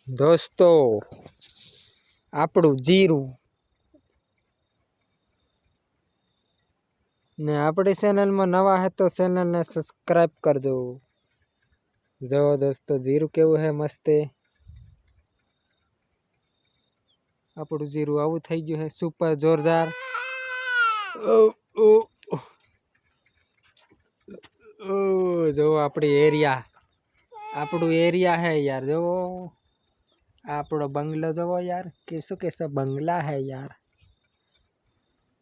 दोस्तों આપણું જીરું ને આપણી ચેનલમાં નવા હે તો ચેનલને સબસ્ક્રાઇબ કરજો। જો દોસ્તો જીરું કેવું હે મસ્ત આપણું જીરું આવું થઈ ગયું હે સુપર જોરદાર। જો આપણી આપણું એરિયા है यार। जो આપણો બંગલો जो यार कैसा बंगला है यार।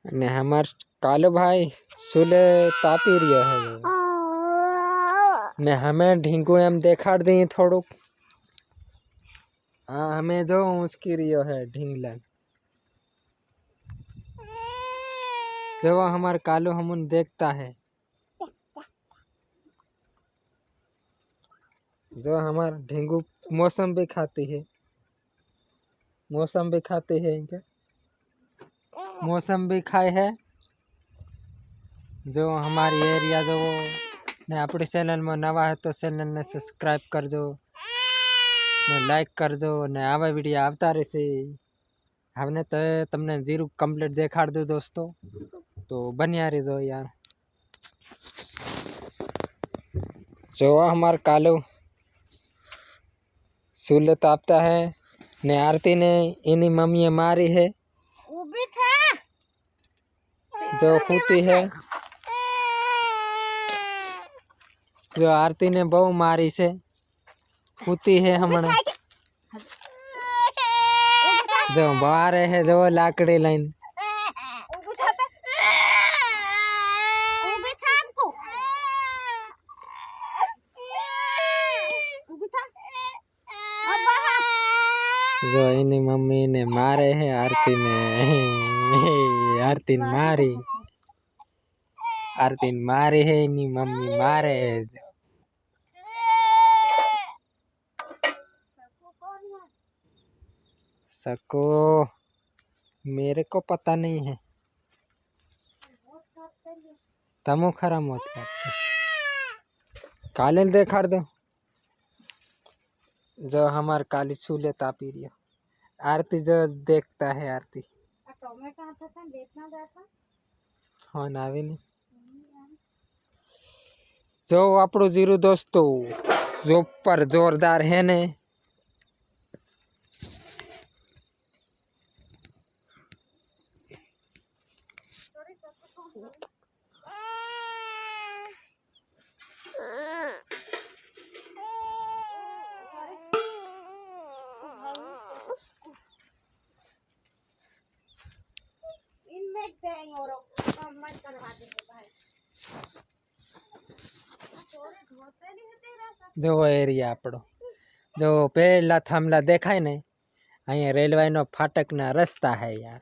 ने हमार कालो भाई सुले तापी रियो है ने हमें ढींगू एम देखाड़ दी थोड़ू। हाँ हमें जो उसकी रियो है ढींगलन जो हमार कालो हम देखता है। जो हमार ढींगू मौसम भी खाती है इनके मौसम भी खाए है। जो हमारी एरिया जो ने अपनी चैनल में नवा है तो चैनल ने सब्सक्राइब कर दो ने लाइक कर दो ने आवा वीडियो आवता रहसे। हमने तो तमने जीरू कंप्लीट देखाड़ दो दोस्तों तो बनिया रहो यार। जो हमार कालो सूले तापता है ने आरती ने इनी मम्मी मारी है जो खूती है। जो आरती ने बहु मारी से खूती है हमने जो बाहर है जो लाकड़ी लाइन जो इनी मम्मी ने मारे है आरती ने आरती मारी है इनी मम्मी मारे है। सको मेरे को पता नहीं है तमो खरा मत काले देखाड़ दो। जो हमार काली चूल्हे तापी रियो आरती जो देखता है आरती हाँ नावी नहीं। जो आपड़ो जीरू दोस्तों जो पर जोरदार है ने जो एरिया आपड़ो जो पहला थांबला देखाय ने अहीं रेलवे नो फाटक ना रस्ता है यार।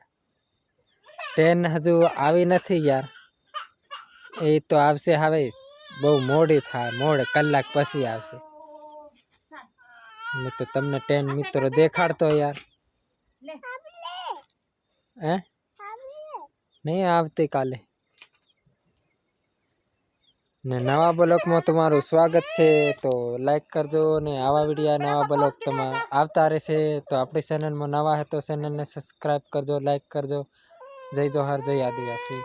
ट्रेन हजू आवी नहीं यार ए तो आवशे हवे बहु मोडी थाय मोड कलाक पछी आवशे मैं तो तमने ट्रेन मित्रों देखाड़तो यार हैं नहीं आवती काले ने नवा ब्लॉग में तुम्हारू स्वागत है तो लाइक करजो ने आवा वीडियो नवा ब्लॉग तमा आवता रहेशे। तो अपनी चैनल में नवा है तो चैनल ने सब्सक्राइब करजो लाइक करजो। जय जोहार जय आदिवासी।